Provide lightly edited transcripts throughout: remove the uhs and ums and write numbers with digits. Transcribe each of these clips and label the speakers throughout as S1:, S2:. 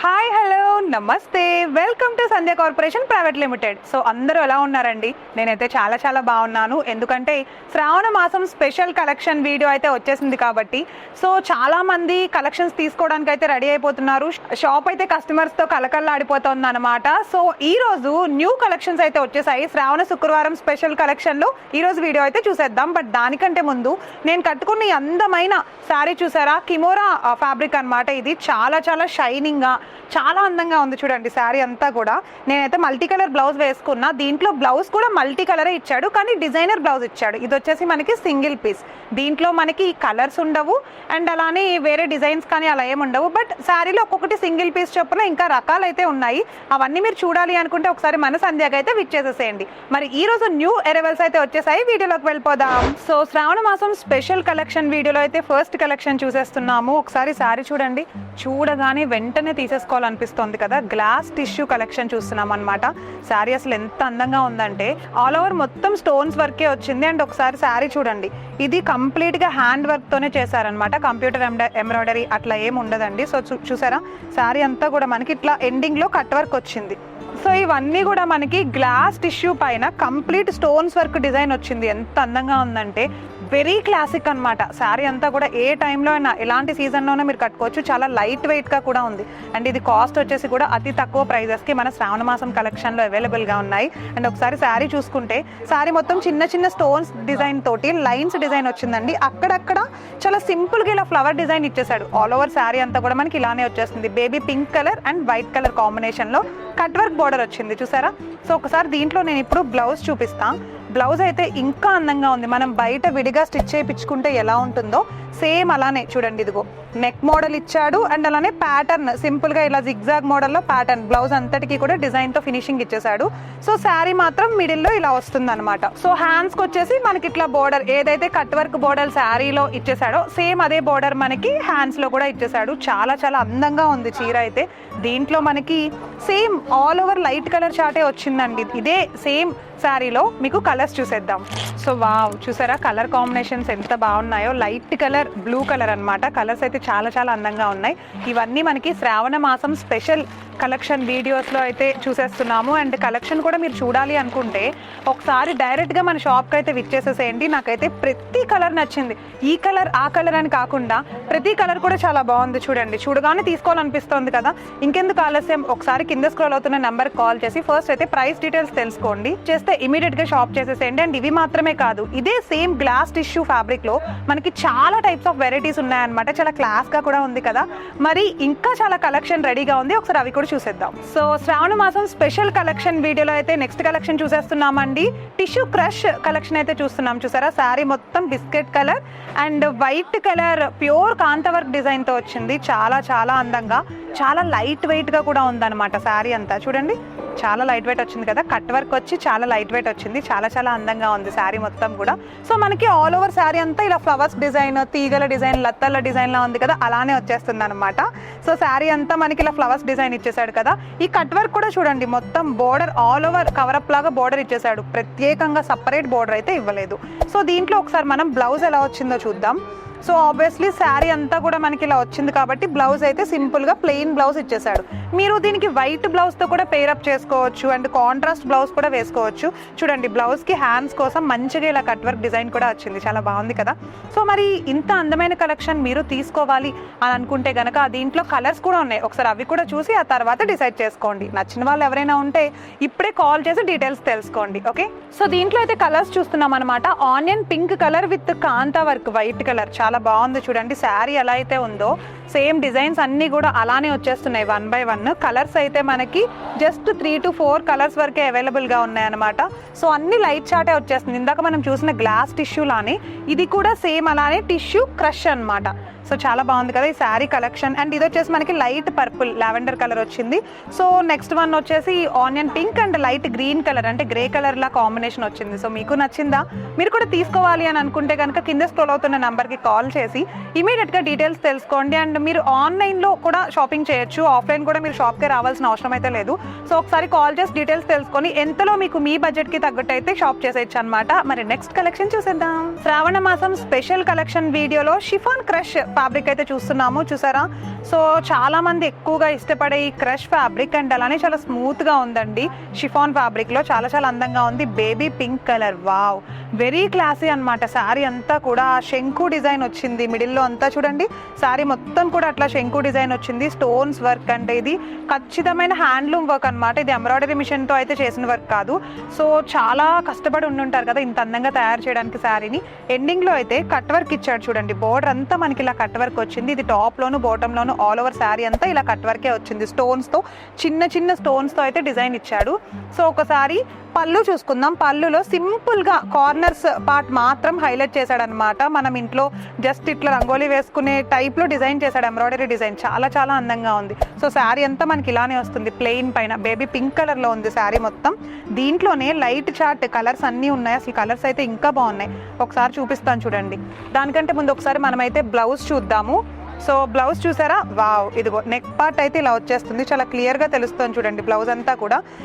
S1: Hi hello నమస్తే welcome to Sandhya corporation private limited. So అందరూ ఎలా ఉన్నారండి? నేనైతే చాలా బాగున్నాను. ఎందుకంటే శ్రావణ మాసం స్పెషల్ కలెక్షన్ వీడియో అయితే వచ్చేసింది కాబట్టి సో చాలా మంది కలెక్షన్స్ తీసుకోవడానికి అయితే రెడీ అయిపోతున్నారు. షాప్ అయితే కస్టమర్స్తో కలకల్లాడిపోతుంది అనమాట. సో ఈ రోజు న్యూ కలెక్షన్స్ అయితే వచ్చేసాయి. శ్రావణ శుక్రవారం స్పెషల్ కలెక్షన్లో ఈరోజు వీడియో అయితే చూసేద్దాం. బట్ దానికంటే ముందు నేను కట్టుకున్న అందమైన శారీ చూసారా, కిమోరా ఫ్యాబ్రిక్ అనమాట. ఇది చాలా షైనింగ్గా చాలా అందంగా ఉంది. చూడండి శారీ అంతా కూడా. నేనైతే మల్టీ కలర్ బ్లౌజ్ వేసుకున్నా. దీంట్లో బ్లౌజ్ కూడా మల్టీ కలరే ఇచ్చాడు, కానీ డిజైనర్ బ్లౌజ్ ఇచ్చాడు. ఇది వచ్చేసి మనకి సింగిల్ పీస్. దీంట్లో మనకి కలర్స్ ఉండవు అండ్ అలానే వేరే డిజైన్స్ కానీ అలా ఏమి ఉండవు. బట్ శారీలో ఒక్కొక్కటి సింగిల్ పీస్ చొప్పున ఇంకా రకాలు అయితే ఉన్నాయి. అవన్నీ మీరు చూడాలి అనుకుంటే ఒకసారి మన సంధ్యకి అయితే విచ్ చేసేసేయండి. మరి ఈ రోజు న్యూ అరైవల్స్ అయితే వచ్చేసాయి. వీడియోలోకి వెళ్ళిపోదాం. సో శ్రావణ మాసం స్పెషల్ కలెక్షన్ వీడియోలో అయితే ఫస్ట్ కలెక్షన్ చూసేస్తున్నాము. ఒకసారి శారీ చూడండి. చూడగానే వెంటనే తీసేసుకోవాలనిపిస్తుంది కదా. గ్లాస్ టిష్యూ కలెక్షన్ చూస్తున్నాం అనమాట. శారీ అసలు ఎంత అందంగా ఉందంటే ఆల్ ఓవర్ మొత్తం స్టోన్స్ వర్కే వచ్చింది. అండ్ ఒకసారి శారీ చూడండి. ఇది కంప్లీట్ గా హ్యాండ్ వర్క్ తోనే చేశారనమాట. కంప్యూటర్ ఎంబ్రాయిడరీ అట్లా ఏమి ఉండదండి. సో చూసారా శారీ అంతా కూడా మనకి ఇట్లా ఎండింగ్ లో కట్ వర్క్ వచ్చింది. సో ఇవన్నీ కూడా మనకి గ్లాస్ టిష్యూ పైన కంప్లీట్ స్టోన్స్ వర్క్ డిజైన్ వచ్చింది. ఎంత అందంగా ఉందంటే వెరీ క్లాసిక్ అనమాట. శారీ అంతా కూడా ఏ టైంలో అయినా ఎలాంటి సీజన్లోనే మీరు కట్టుకోవచ్చు. చాలా లైట్ వెయిట్గా కూడా ఉంది. అండ్ ఇది కాస్ట్ వచ్చేసి కూడా అతి తక్కువ ప్రైజెస్కి మన శ్రావణ మాసం కలెక్షన్లో అవైలబుల్గా ఉన్నాయి. అండ్ ఒకసారి శారీ చూసుకుంటే శారీ మొత్తం చిన్న స్టోన్స్ డిజైన్ తోటి లైన్స్ డిజైన్ వచ్చిందండి. అక్కడక్కడ చాలా సింపుల్గా ఇలా ఫ్లవర్ డిజైన్ ఇచ్చేసాడు. ఆల్ ఓవర్ శారీ అంతా కూడా మనకి ఇలానే వచ్చేస్తుంది. Baby pink colour and white colour కాంబినేషన్లో కట్ వర్క్ బోర్డర్ వచ్చింది చూసారా. సో ఒకసారి దీంట్లో నేను ఇప్పుడు బ్లౌజ్ చూపిస్తాను. బ్లౌజ్ అయితే ఇంకా అందంగా ఉంది. మనం బయట విడిగా స్టిచ్ చేయించుకుంటే ఎలా ఉంటుందో సేమ్ అలానే చూడండి. ఇదిగో నెక్ మోడల్ ఇచ్చాడు అండ్ అలానే ప్యాటర్న్ సింపుల్గా ఇలా జిగ్జాగ్ మోడల్లో ప్యాటర్న్ బ్లౌజ్ అంతటికి కూడా డిజైన్తో ఫినిషింగ్ ఇచ్చేసాడు. సో శారీ మాత్రం మిడిల్లో ఇలా వస్తుంది అనమాట. సో హ్యాండ్స్కి వచ్చేసి మనకి ఇట్లా బోర్డర్ ఏదైతే కట్ వర్క్ బోర్డర్ శారీలో ఇచ్చేసాడో సేమ్ అదే బోర్డర్ మనకి హ్యాండ్స్లో కూడా ఇచ్చేసాడు. చాలా అందంగా ఉంది చీర అయితే. దీంట్లో మనకి same all over light colour చార్టే వచ్చిందండి. ఇదే సేమ్ శారీలో మీకు కలర్స్ చూసేద్దాం. సో వావ్, చూసారా కలర్ కాంబినేషన్స్ ఎంత బాగున్నాయో. లైట్ కలర్, బ్లూ కలర్ అనమాట. కలర్స్ అయితే చాలా అందంగా ఉన్నాయి. ఇవన్నీ మనకి శ్రావణ మాసం స్పెషల్ కలెక్షన్ వీడియోస్లో అయితే చూసేస్తున్నాము. అండ్ కలెక్షన్ కూడా మీరు చూడాలి అనుకుంటే ఒకసారి డైరెక్ట్గా మన షాప్కి అయితే విచ్చేసేసేయండి. నాకైతే ప్రతి కలర్ నచ్చింది. ఈ కలర్ ఆ కలర్ అని కాకుండా ప్రతి కలర్ కూడా చాలా బాగుంది. చూడండి, చూడగానే తీసుకోవాలనిపిస్తుంది కదా. ఇంకెందుకు ఆలస్యం, ఒకసారి కింద స్క్రోల్ అవుతున్న నెంబర్కి కాల్ చేసి ఫస్ట్ అయితే ప్రైస్ డీటెయిల్స్ తెలుసుకోండి. చేస్తే ఇమీడియట్గా షాప్ చేసేసేయండి. అండ్ ఇవి మాత్రమే కాదు, ఇదే సేమ్ గ్లాస్ టిష్యూ ఫ్యాబ్రిక్లో మనకి చాలా టైప్స్ ఆఫ్ వెరైటీస్ ఉన్నాయన్నమాట. చాలా క్లాస్గా కూడా ఉంది కదా. మరి ఇంకా చాలా కలెక్షన్ రెడీగా ఉంది. ఒకసారి అవి కూడా చూసేద్దాం. సో శ్రావణ మాసం స్పెషల్ కలెక్షన్ వీడియోలో అయితే నెక్స్ట్ కలెక్షన్ చూసేస్తున్నామండి. టిష్యూ క్రష్ కలెక్షన్ అయితే చూస్తున్నాం. చూసారా శారీ మొత్తం biscuit colour and white colour pure kantha work design తో వచ్చింది. చాలా అందంగా, చాలా లైట్ వెయిట్ గా కూడా ఉందన్నమాట. శారీ అంతా చూడండి, చాలా లైట్ వెయిట్ వచ్చింది కదా. కట్ వర్క్ వచ్చి చాలా లైట్ వెయిట్ వచ్చింది. చాలా అందంగా ఉంది శారీ మొత్తం కూడా. సో మనకి ఆల్ ఓవర్ శారీ అంతా ఇలా ఫ్లవర్స్ డిజైన్, తీగల డిజైన్, లత్తల డిజైన్ లా ఉంది కదా, అలానే వచ్చేస్తుంది అనమాట. సో శారీ అంతా మనకి ఇలా ఫ్లవర్స్ డిజైన్ ఇచ్చేసాడు కదా. ఈ కట్ వర్క్ కూడా చూడండి, మొత్తం బోర్డర్ ఆల్ ఓవర్ కవరప్ లాగా బోర్డర్ ఇచ్చేసాడు. ప్రత్యేకంగా సపరేట్ బోర్డర్ అయితే ఇవ్వలేదు. సో దీంట్లో ఒకసారి మనం బ్లౌజ్ ఎలా వచ్చిందో చూద్దాం. సో ఆబ్వియస్లీ శారీ అంతా కూడా మనకి ఇలా వచ్చింది కాబట్టి బ్లౌజ్ అయితే సింపుల్గా ప్లెయిన్ బ్లౌజ్ ఇచ్చేసాడు. మీరు దీనికి వైట్ బ్లౌజ్తో కూడా పేరప్ చేసుకోవచ్చు అండ్ కాంట్రాస్ట్ బ్లౌజ్ కూడా వేసుకోవచ్చు. చూడండి, బ్లౌజ్కి హ్యాండ్స్ కోసం మంచిగా ఇలా కట్ వర్క్ డిజైన్ కూడా వచ్చింది. చాలా బాగుంది కదా. సో మరి ఇంత అందమైన కలెక్షన్ మీరు తీసుకోవాలి అని అనుకుంటే కనుక దీంట్లో కలర్స్ కూడా ఉన్నాయి. ఒకసారి అవి కూడా చూసి ఆ తర్వాత డిసైడ్ చేసుకోండి. నచ్చిన వాళ్ళు ఎవరైనా ఉంటే ఇప్పుడే కాల్ చేసి డీటెయిల్స్ తెలుసుకోండి. ఓకే, సో దీంట్లో అయితే కలర్స్ చూస్తున్నాం అనమాట. Onion pink colour with kantha work white colour చాలా బాగుంది. చూడండి శారీ ఎలా అయితే ఉందో సేమ్ డిజైన్స్ అన్ని కూడా అలానే వచ్చేస్తున్నాయి 1 by 1. కలర్స్ అయితే మనకి జస్ట్ 3 to 4 కలర్స్ వరకే అవైలబుల్ గా ఉన్నాయి అనమాట. సో అన్ని లైట్ చాటే వచ్చేస్తుంది. ఇందాక మనం చూసిన గ్లాస్ టిష్యూ లానే ఇది కూడా సేమ్ అలానే టిష్యూ క్రష్ అనమాట. సో చాలా బాగుంది కదా ఈ శారీ కలెక్షన్. అండ్ ఇది వచ్చేసి మనకి లైట్ పర్పుల్ లావెండర్ కలర్ వచ్చింది. సో నెక్స్ట్ వన్ వచ్చేసి onion pink and light green colour అంటే గ్రే కలర్ లా కాంబినేషన్ వచ్చింది. సో మీకు నచ్చిందా? మీరు కూడా తీసుకోవాలి అని అనుకుంటే కనుక కింద స్క్రోల్ అవుతున్న నెంబర్కి కాల్ చేసి ఇమీడియట్గా డీటెయిల్స్ తెలుసుకోండి. అండ్ మీరు ఆన్లైన్లో కూడా షాపింగ్ చేయొచ్చు. ఆఫ్లైన్ కూడా మీరు షాప్కి రావాల్సిన అవసరం అయితే లేదు. సో ఒకసారి కాల్ చేసి డీటెయిల్స్ తెలుసుకొని ఎంతలో మీకు మీ బడ్జెట్కి తగ్గట్టు అయితే షాప్ చేసేయచ్చు అనమాట. మరి నెక్స్ట్ కలెక్షన్ చూసేద్దాం. శ్రావణ మాసం స్పెషల్ కలెక్షన్ వీడియోలో షిఫాన్ క్రష్ ఫ్యాబ్రిక్ అయితే చూస్తున్నాము, చూసారా. సో చాలా మంది ఎక్కువగా ఇష్టపడే ఈ క్రష్ ఫ్యాబ్రిక్ అండ్ అలానే చాలా స్మూత్ గా ఉందండి. షిఫాన్ ఫ్యాబ్రిక్ లో చాలా చాలా అందంగా ఉంది. Baby pink colour, wow, very classy అన్నమాట. శారీ అంతా కూడా శంకు డిజైన్ వచ్చింది మిడిల్లో అంతా చూడండి. శారీ మొత్తం కూడా అట్లా శంకు డిజైన్ వచ్చింది. స్టోన్స్ వర్క్ అంటే ఇది ఖచ్చితమైన హ్యాండ్లూమ్ వర్క్ అన్నమాట. ఇది ఎంబ్రాయిడరీ మిషన్ తో అయితే చేసిన వర్క్ కాదు. సో చాలా కష్టపడి ఉండుంటారు కదా ఇంత అందంగా తయారు చేయడానికి శారీని. ఎండింగ్ లో అయితే కట్ వర్క్ ఇచ్చాడు చూడండి. బోర్డర్ అంతా మనకి ఇలా కట్ వర్క్ వచ్చింది. ఇది టాప్ లోను బాటమ్ లోను ఆల్ ఓవర్ శారీ అంతా ఇలా కట్ వర్కే వచ్చింది. స్టోన్స్ తో, చిన్న చిన్న స్టోన్స్ తో అయితే డిజైన్ ఇచ్చాడు. సో ఒకసారి పళ్ళు చూసుకుందాం. పళ్ళులో సింపుల్ గా కార్నర్స్ పార్ట్ మాత్రం హైలైట్ చేశాడు అనమాట. మనం ఇంట్లో జస్ట్ ఇట్లా రంగోలీ వేసుకునే టైప్ లో డిజైన్ చేశాడు, ఎంబ్రాయిడరీ డిజైన్. చాలా చాలా అందంగా ఉంది. సో శారీ అంతా మనకి ఇలానే వస్తుంది, ప్లెయిన్ పైన బేబీ పింక్ కలర్ లో ఉంది శారీ మొత్తం. దీంట్లోనే లైట్ చార్ట్ కలర్స్ అన్నీ ఉన్నాయి. అసలు కలర్స్ అయితే ఇంకా బాగున్నాయి. ఒకసారి చూపిస్తాను చూడండి. దానికంటే ముందు ఒకసారి మనమైతే బ్లౌజ్ చూద్దాము. సో బ్లౌజ్ చూసారా, వావ్, ఇదిగో నెక్ పార్ట్ అయితే ఇలా వచ్చేస్తుంది. చాలా క్లియర్ గా తెలుస్తుంది చూడండి. బ్లౌజ్ అంతా కూడా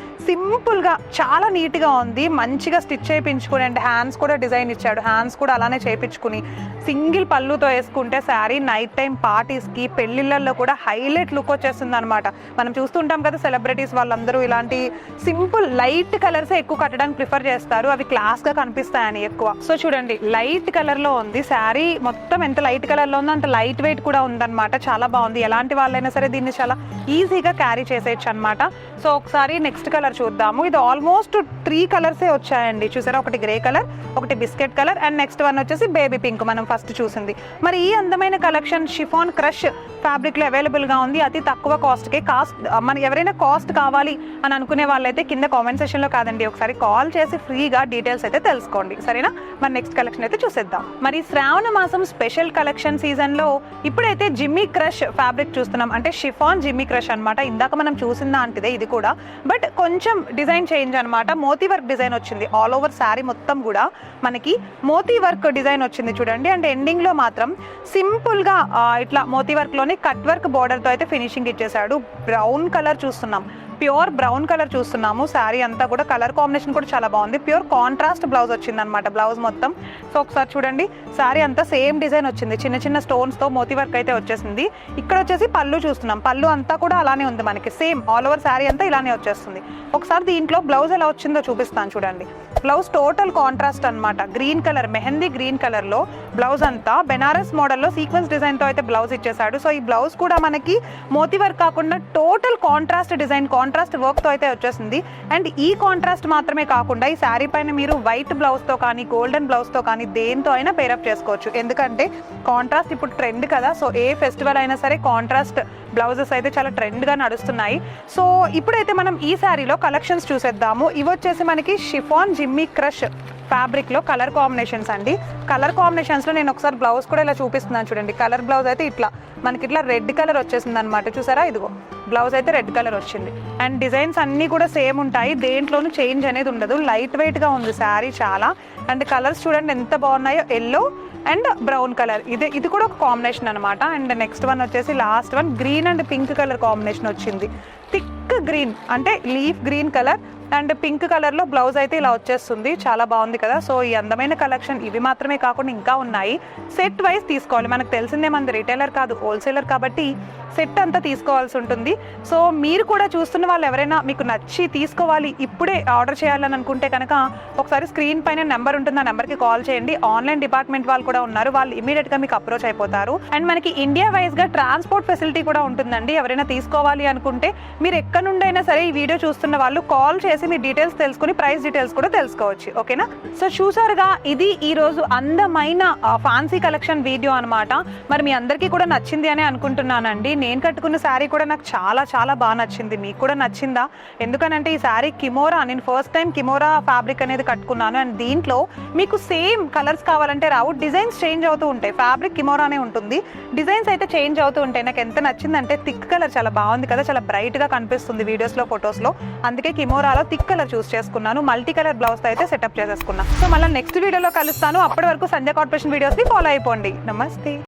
S1: సింపుల్ గా చాలా నీట్ గా ఉంది. మంచిగా స్టిచ్ చేయించుకుని అండ్ హ్యాండ్స్ కూడా డిజైన్ ఇచ్చాడు. హ్యాండ్స్ కూడా అలానే చేయించుకుని సింగిల్ పళ్ళుతో వేసుకుంటే శారీ నైట్ టైం పార్టీస్ కి, పెళ్లిళ్ళల్లో కూడా హైలైట్ లుక్ వచ్చేస్తుంది అనమాట. మనం చూస్తుంటాం కదా సెలబ్రిటీస్ వాళ్ళందరూ ఇలాంటి సింపుల్ లైట్ కలర్స్ ఎక్కువ కట్టడానికి ప్రిఫర్ చేస్తారు. అవి క్లాస్ గా కనిపిస్తాయని ఎక్కువ. సో చూడండి, లైట్ కలర్ లో ఉంది శారీ మొత్తం. ఎంత లైట్ కలర్ లో ఉందో అంత లైట్ వెయిట్ కూడా ఉందన్నమాట. చాలా బాగుంది. ఎలాంటి వాళ్ళైనా సరే దీన్ని చాలా ఈజీగా క్యారీ చేసేయచ్చు అనమాట. సో ఒకసారి నెక్స్ట్ కలర్ చూద్దాము. ఇది ఆల్మోస్ట్ 3 కలర్సే వచ్చాయండి. చూసారా, ఒకటి గ్రే కలర్, ఒకటి biscuit colour and next one వచ్చేసి బేబీ పింక్ మనం ఫస్ట్ చూసింది. మరి ఈ అందమైన కలెక్షన్ షిఫాన్ క్రష్ ఫ్యాబ్రిక్ లో అవైలబుల్ గా ఉంది. అతి తక్కువ కాస్ట్ కి. మన ఎవరైనా కాస్ట్ కావాలి అని అనుకునే వాళ్ళైతే కింద కామెంట్ సెక్షన్ లో కాదండి, ఒకసారి కాల్ చేసి ఫ్రీగా డీటెయిల్స్ అయితే తెలుసుకోండి, సరేనా. మరి నెక్స్ట్ కలెక్షన్ అయితే చూసేద్దాం. మరి శ్రావణ మాసం స్పెషల్ కలెక్షన్ సీజన్ లో ఇప్పుడైతే జిమ్మీ క్రష్ ఫ్యాబ్రిక్ చూస్తున్నాం. అంటే షిఫాన్ జిమ్మీ క్రష్ అనమాట. ఇందాక మనం చూసిన దాంటిదే ఇది కూడా, బట్ కొంచెం డిజైన్ చేంజ్ అనమాట. మోతీ వర్క్ డిజైన్ వచ్చింది. ఆల్ ఓవర్ శారీ మొత్తం కూడా మనకి మోతీ వర్క్ డిజైన్ వచ్చింది చూడండి. అండ్ ఎండింగ్ లో మాత్రం సింపుల్ గా ఇట్లా మోతీ వర్క్ లోని కట్ వర్క్ బోర్డర్ తో అయితే ఫినిషింగ్ ఇచ్చేసాడు. బ్రౌన్ కలర్ చూస్తున్నాం, ప్యూర్ బ్రౌన్ కలర్ చూస్తున్నాము. శారీ అంతా కూడా కలర్ కాంబినేషన్ కూడా చాలా బాగుంది. ప్యూర్ కాంట్రాస్ట్ బ్లౌజ్ వచ్చింది అనమాట బ్లౌజ్ మొత్తం. సో ఒకసారి చూడండి, శారీ అంతా సేమ్ డిజైన్ వచ్చింది. చిన్న చిన్న స్టోన్స్ తో మోతీ వర్క్ అయితే వచ్చేసింది. ఇక్కడ వచ్చేసి పళ్ళు చూస్తున్నాం. పళ్ళు అంతా కూడా అలానే ఉంది మనకి, సేమ్ ఆల్ ఓవర్ శారీ అంతా ఇలానే వచ్చేస్తుంది. ఒకసారి దీంట్లో బ్లౌజ్ ఎలా వచ్చిందో చూపిస్తాను చూడండి. బ్లౌజ్ టోటల్ కాంట్రాస్ట్ అనమాట. Green colour, mehndi green colour లో బ్లౌజ్ అంతా బెనారస్ మోడల్లో సీక్వెన్స్ డిజైన్ తో అయితే బ్లౌజ్ ఇచ్చేసాడు. సో ఈ బ్లౌజ్ కూడా మనకి మోతీ వర్క్ కాకుండా total contrast design, contrast work తో అయితే వచ్చేసింది. అండ్ ఈ కాంట్రాస్ట్ మాత్రమే కాకుండా ఈ శారీ పైన మీరు వైట్ బ్లౌజ్ తో కానీ, గోల్డెన్ బ్లౌజ్ తో కానీ దేంతో అయినా పేరప్ చేసుకోవచ్చు. ఎందుకంటే కాంట్రాస్ట్ ఇప్పుడు ట్రెండ్ కదా. సో ఏ ఫెస్టివల్ అయినా సరే కాంట్రాస్ట్ బ్లౌజెస్ అయితే చాలా ట్రెండ్ గా నడుస్తున్నాయి. సో ఇప్పుడైతే మనం ఈ శారీలో కలెక్షన్స్ చూసేద్దాము. ఇవి వచ్చేసి మనకి షిఫాన్ జిమ్మీ క్రష్ ఫ్యాబ్రిక్ లో కలర్ కాంబినేషన్స్ అండి. కలర్ కాంబినేషన్స్ లో నేను ఒకసారి బ్లౌజ్ కూడా ఇలా చూపిస్తున్నాను చూడండి. కలర్ బ్లౌజ్ అయితే ఇట్లా మనకి ఇట్లా రెడ్ కలర్ వచ్చేసింది అనమాట. చూసారా, ఇదిగో బ్లౌజ్ అయితే రెడ్ కలర్ వచ్చింది. అండ్ డిజైన్స్ అన్ని కూడా సేమ్ ఉంటాయి, దేంట్లోనూ చేంజ్ అనేది ఉండదు. లైట్ వెయిట్ గా ఉంది శారీ చాలా. అండ్ కలర్స్ చూడండి ఎంత బాగున్నాయో, ఎల్లో అండ్ బ్రౌన్ కలర్. ఇది కూడా ఒక కాంబినేషన్ అనమాట. అండ్ నెక్స్ట్ వన్ వచ్చేసి last one green and pink colour combination వచ్చింది. థిక్ గ్రీన్ అంటే leaf green colour and pink colour లో బ్లౌజ్ అయితే ఇలా వచ్చేస్తుంది. చాలా బాగుంది కదా. సో ఈ అందమైన కలెక్షన్ ఇవి మాత్రమే కాకుండా ఇంకా ఉన్నాయి. సెట్ వైజ్ తీసుకోవాలి. మనకు తెలిసిందే మనది రిటైలర్ కాదు, హోల్సేలర్ కాబట్టి సెట్ అంతా తీసుకోవాల్సి ఉంటుంది. సో మీరు కూడా చూస్తున్న వాళ్ళు ఎవరైనా మీకు నచ్చి తీసుకోవాలి, ఇప్పుడే ఆర్డర్ చేయాలని అనుకుంటే కనుక ఒకసారి స్క్రీన్ పైన నెంబర్ ఉంటుంది, ఆ నెంబర్కి కాల్ చేయండి. ఆన్లైన్ డిపార్ట్మెంట్ వాళ్ళు కూడా ఉన్నారు, వాళ్ళు ఇమీడియట్ గా మీకు అప్రోచ్ అయిపోతారు. అండ్ మనకి ఇండియా వైజ్ గా ట్రాన్స్పోర్ట్ ఫెసిలిటీ కూడా ఉంటుందండి. ఎవరైనా తీసుకోవాలి అనుకుంటే మీరు ఎక్కడ నుండైనా సరే ఈ వీడియో చూస్తున్న వాళ్ళు కాల్ చేసి మీ డీటెయిల్స్ తెలుసుకుని ప్రైస్ డీటెయిల్స్ కూడా తెలుసుకోవచ్చు, ఓకేనా. సో చూసారుగా, ఇది ఈ రోజు అందమైన ఫ్యాన్సీ కలెక్షన్ వీడియో అనమాట. మరి మీ అందరికీ కూడా నచ్చింది అని అనుకుంటున్నానండి. నేను కట్టుకున్న శారీ కూడా నాకు చాలా చాలా బాగా నచ్చింది. మీకు కూడా నచ్చిందా? ఎందుకనంటే ఈ శారీ కిమోరా, నేను ఫస్ట్ టైం కిమోరా ఫ్యాబ్రిక్ అనేది కట్టుకున్నాను. అండ్ దీంట్లో మీకు సేమ్ కలర్స్ కావాలంటే రావు, డిజైన్స్ చేంజ్ అవుతూ ఉంటాయి. ఫ్యాబ్రిక్ కిమోరానే ఉంటుంది, డిజైన్స్ అయితే చేంజ్ అవుతూ ఉంటాయి. నాకు ఎంత నచ్చిందంటే థిక్ కలర్ చాలా బాగుంది కదా, చాలా బ్రైట్ గా కనిపిస్తుంది వీడియోస్లో ఫొటోస్లో. అందుకే కిమోరాలో థిక్ కలర్ చూస్ చేసుకున్నాను. మల్టీ కలర్ బ్లౌజ్ అయితే సెటప్ చేసేసుకున్నాను. సో మళ్ళీ నెక్స్ట్ వీడియోలో కలుస్తాను. అప్పటి వరకు సంధ్య కార్పొరేషన్ వీడియోస్ని ఫాలో అయిపోండి. నమస్తే.